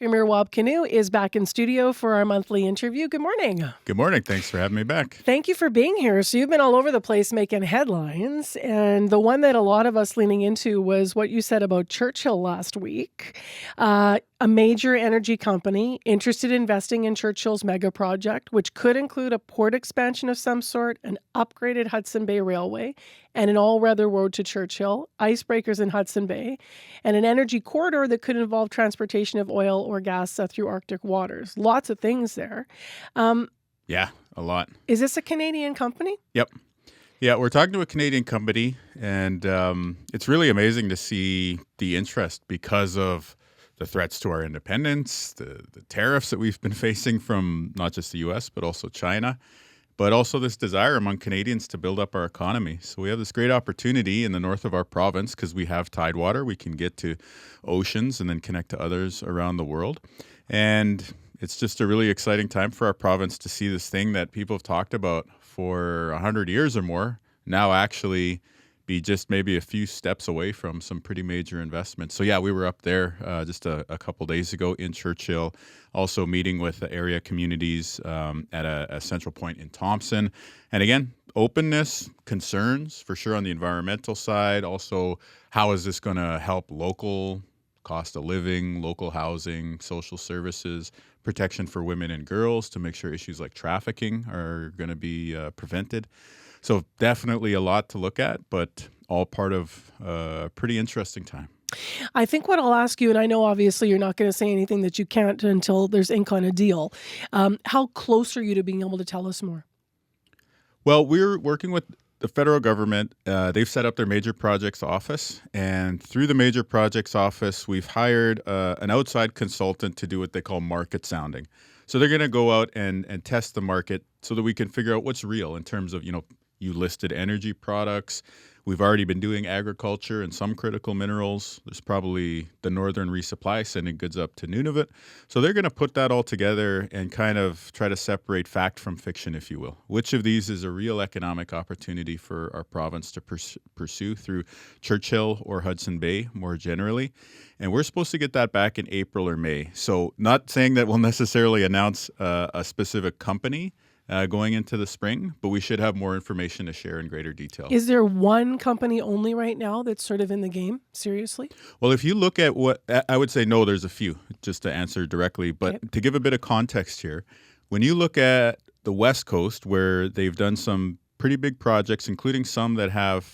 Premier Wab Kinew is back in studio for our monthly interview. Good morning. Good morning. Thanks for having me back. Thank you for being here. So you've been all over the place making headlines, and the one that a lot of us leaning into was what you said about Churchill last week. A major energy company interested in investing in Churchill's mega project, which could include a port expansion of some sort, an upgraded Hudson Bay Railway, and an all-weather road to Churchill, icebreakers in Hudson Bay, and an energy corridor that could involve transportation of oil or gas through Arctic waters. Lots of things there. Yeah, a lot. Is this a Canadian company? Yep. Yeah, we're talking to a Canadian company, and it's really amazing to see the interest because of the threats to our independence, the tariffs that we've been facing from not just the U.S., but also China, but also this desire among Canadians to build up our economy. So we have this great opportunity in the north of our province because we have tidewater. We can get to oceans and then connect to others around the world. And it's just a really exciting time for our province to see this thing that people have talked about for 100 years or more now actually be just maybe a few steps away from some pretty major investments. So yeah, we were up there just a couple days ago in Churchill, also meeting with the area communities at a central point in Thompson. And again, openness, concerns for sure on the environmental side. Also, how is this going to help local cost of living, local housing, social services, protection for women and girls to make sure issues like trafficking are going to be prevented. So definitely a lot to look at, but all part of a pretty interesting time. I think what I'll ask you, and I know obviously you're not going to say anything that you can't until there's ink on a deal. How close are you to being able to tell us more? Well, we're working with the federal government. They've set up their major projects office, and through the major projects office, we've hired an outside consultant to do what they call market sounding. So they're going to go out and test the market so that we can figure out what's real in terms of, you listed energy products. We've already been doing agriculture and some critical minerals. There's probably the Northern Resupply sending goods up to Nunavut. So they're going to put that all together and kind of try to separate fact from fiction, if you will. Which of these is a real economic opportunity for our province to pursue through Churchill or Hudson Bay more generally? And we're supposed to get that back in April or May. So not saying that we'll necessarily announce a specific company going into the spring, but we should have more information to share in greater detail. Is there one company only right now that's sort of in the game? Seriously? Well, if you look at what I would say, no, there's a few, just to answer directly. But Okay. to give a bit of context here, when you look at the West Coast, where they've done some pretty big projects, including some that have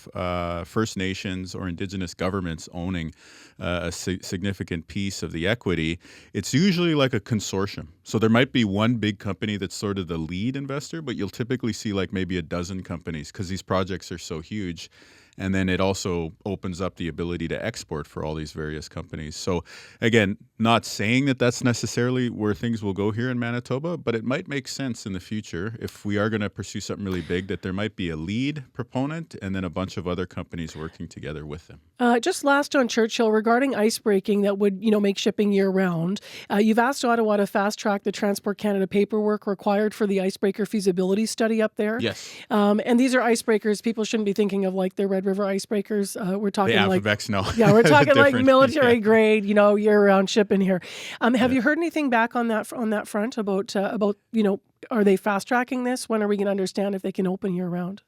First Nations or Indigenous governments owning a significant piece of the equity, it's usually like a consortium. So there might be one big company that's sort of the lead investor, but you'll typically see like maybe a dozen companies because these projects are so huge. And then it also opens up the ability to export for all these various companies. So again, not saying that that's necessarily where things will go here in Manitoba, but it might make sense in the future if we are going to pursue something really big that there might be a lead proponent and then a bunch of other companies working together with them. Just last on Churchill, regarding icebreaking that would, make shipping year-round, you've asked Ottawa to fast-track the Transport Canada paperwork required for the icebreaker feasibility study up there. Yes. And these are icebreakers. People shouldn't be thinking of like the Red River icebreakers. We're talking The like Alphabex, no. Yeah, we're talking like Different. military Yeah. grade, year-round shipping here. Have you heard anything back on that front about are they fast-tracking this? When are we going to understand if they can open year-round?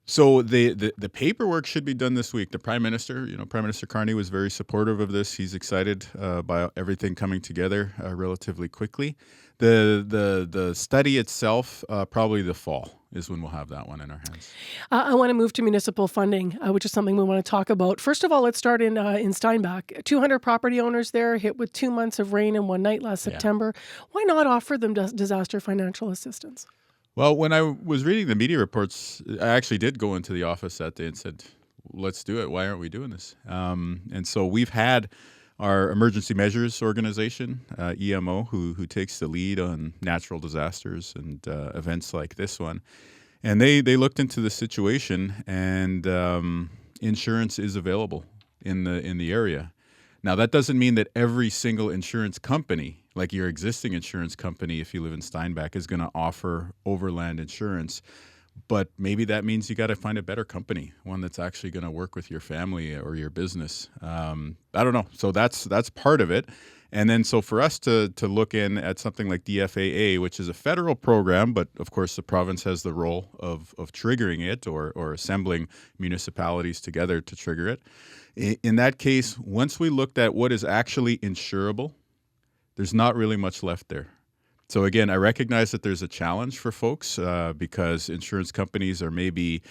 So the paperwork should be done this week. The Prime Minister, Prime Minister Carney was very supportive of this. He's excited by everything coming together relatively quickly. The study itself, probably the fall is when we'll have that one in our hands. I want to move to municipal funding, which is something we want to talk about. First of all, let's start in Steinbach. 200 property owners there hit with 2 months of rain and one night last September. Why not offer them disaster financial assistance? Well, when I was reading the media reports, I actually did go into the office that day and said, let's do it. Why aren't we doing this? And so we've had our emergency measures organization, EMO, who takes the lead on natural disasters and events like this one. And they looked into the situation, and insurance is available in the area. Now, that doesn't mean that every single insurance company, like your existing insurance company, if you live in Steinbach, is going to offer overland insurance. But maybe that means you got to find a better company, one that's actually going to work with your family or your business. I don't know. So that's part of it. And then so for us to look in at something like DFAA, which is a federal program, but of course the province has the role of triggering it or assembling municipalities together to trigger it. In that case, once we looked at what is actually insurable, there's not really much left there. So again, I recognize that there's a challenge for folks because insurance companies are maybe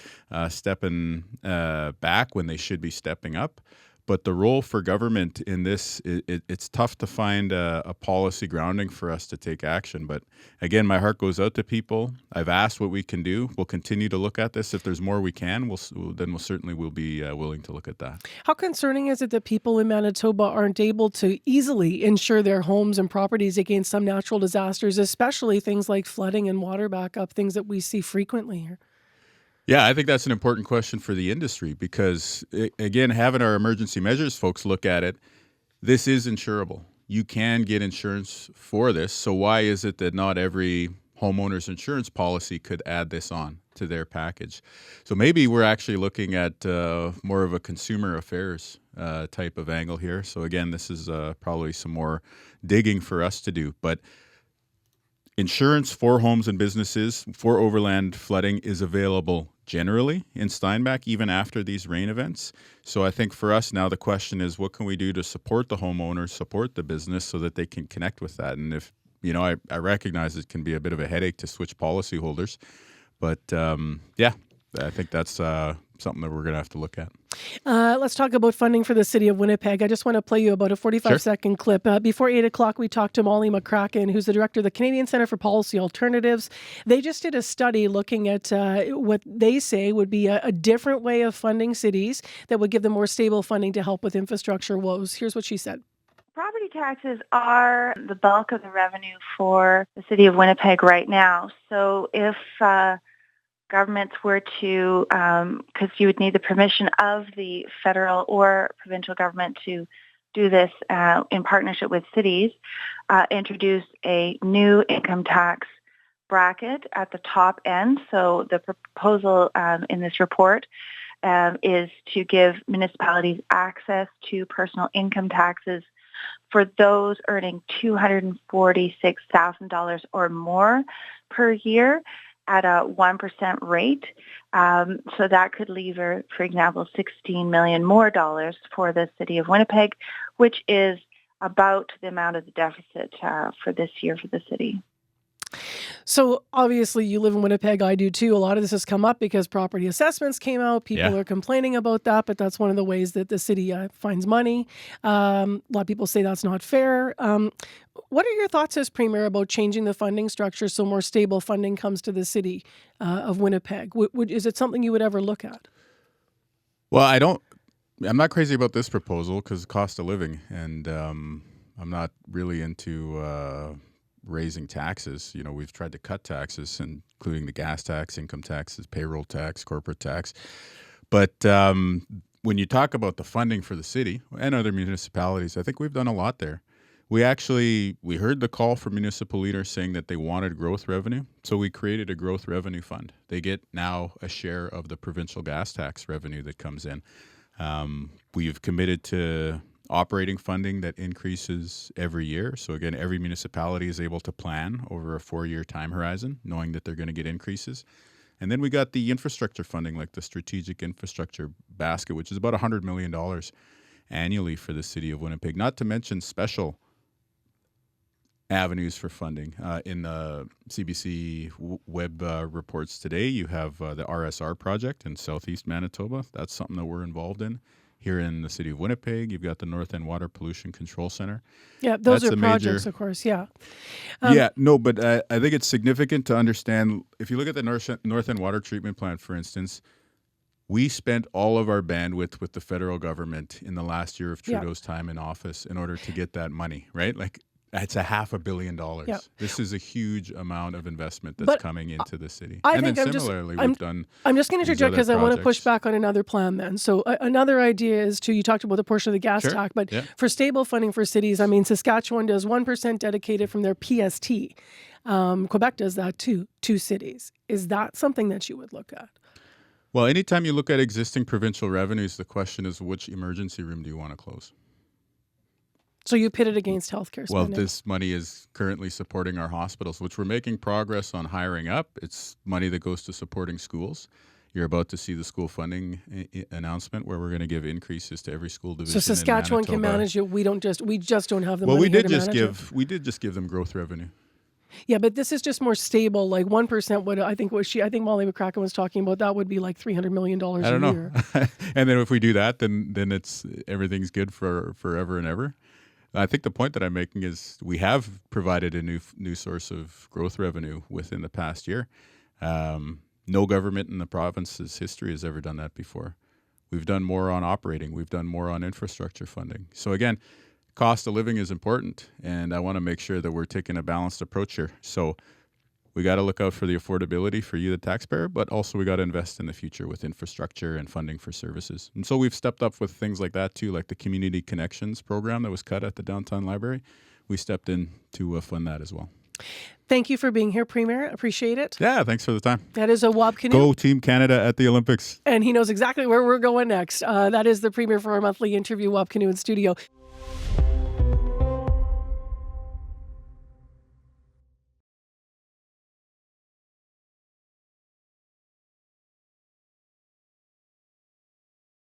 stepping back when they should be stepping up. But the role for government in this, it's tough to find a policy grounding for us to take action. But again, my heart goes out to people. I've asked what we can do. We'll continue to look at this. If there's more we can, we'll certainly be willing to look at that. How concerning is it that people in Manitoba aren't able to easily insure their homes and properties against some natural disasters, especially things like flooding and water backup, things that we see frequently here? Yeah, I think that's an important question for the industry because, again, having our emergency measures folks look at it, this is insurable. You can get insurance for this. So why is it that not every homeowner's insurance policy could add this on to their package? So maybe we're actually looking at more of a consumer affairs type of angle here. So again, this is probably some more digging for us to do. But insurance for homes and businesses for overland flooding is available generally in Steinbach, even after these rain events. So I think for us now, the question is, what can we do to support the homeowners, support the business so that they can connect with that? And if, I recognize it can be a bit of a headache to switch policyholders, but I think that's something that we're going to have to look at. Let's talk about funding for the city of Winnipeg. I just want to play you about a 45-second clip. Before 8 o'clock, we talked to Molly McCracken, who's the director of the Canadian Centre for Policy Alternatives. They just did a study looking at what they say would be a different way of funding cities that would give them more stable funding to help with infrastructure woes. Here's what she said. Property taxes are the bulk of the revenue for the city of Winnipeg right now. So if governments were to, because you would need the permission of the federal or provincial government to do this in partnership with cities, introduce a new income tax bracket at the top end. So the proposal in this report is to give municipalities access to personal income taxes for those earning $246,000 or more per year at a 1% rate. So that could leave, for example, $16 million more for the city of Winnipeg, which is about the amount of the deficit for this year for the city. So obviously you live in Winnipeg, I do too. A lot of this has come up because property assessments came out. People are complaining about that, but that's one of the ways that the city finds money. A lot of people say that's not fair. What are your thoughts as Premier about changing the funding structure so more stable funding comes to the city of Winnipeg? Is it something you would ever look at? Well, I'm not crazy about this proposal because of cost of living, and I'm not really into raising taxes. We've tried to cut taxes, including the gas tax, income taxes, payroll tax, corporate tax. But when you talk about the funding for the city and other municipalities, I think we've done a lot there. We heard the call from municipal leaders saying that they wanted growth revenue, so we created a growth revenue fund. They get now a share of the provincial gas tax revenue that comes in. We've committed to operating funding that increases every year. So again, every municipality is able to plan over a 4-year time horizon, knowing that they're going to get increases. And then we got the infrastructure funding, like the strategic infrastructure basket, which is about $100 million annually for the city of Winnipeg, not to mention special avenues for funding. In the CBC web reports today, you have the RSR project in Southeast Manitoba. That's something that we're involved in. Here in the city of Winnipeg, you've got the North End Water Pollution Control Center. Yeah, those are projects, of course, yeah. But I think it's significant to understand, if you look at the North End Water Treatment Plant, for instance, we spent all of our bandwidth with the federal government in the last year of Trudeau's time in office in order to get that money, right? Like, it's $500 million. Yeah. This is a huge amount of investment that's coming into the city. I'm just going to interject because I want to push back on another plan then. So another idea is you talked about the portion of the gas tax, but for stable funding for cities, Saskatchewan does 1% dedicated from their PST. Quebec does that too, 2 cities. Is that something that you would look at? Well, anytime you look at existing provincial revenues, the question is, which emergency room do you want to close? So you pit it against healthcare Well, spending. this money is currently supporting our hospitals, which we're making progress on hiring up. It's money that goes to supporting schools. You're about to see the school funding announcement where we're going to give increases to every school division. So Saskatchewan in can Manitoba. manage it. We just don't have the Well, money we here did to just manage it. we did just give them growth revenue. Yeah, but this is just more stable. Like 1% would, I think Molly McCracken was talking about, that would be like $300 million a I don't year. know. And then if we do that, then it's everything's good for forever and ever. I think the point that I'm making is we have provided a new source of growth revenue within the past year. No government in the province's history has ever done that before. We've done more on operating. We've done more on infrastructure funding. So again, cost of living is important, and I want to make sure that we're taking a balanced approach here. So we got to look out for the affordability for you, the taxpayer, but also we got to invest in the future with infrastructure and funding for services. And so we've stepped up with things like that too, like the Community Connections program that was cut at the downtown library. We stepped in to fund that as well. Thank you for being here, Premier. Appreciate it. Yeah, thanks for the time. That is a Wab Kinew. Go Team Canada at the Olympics. And he knows exactly where we're going next. That is the Premier for our monthly interview, Wab Kinew in studio.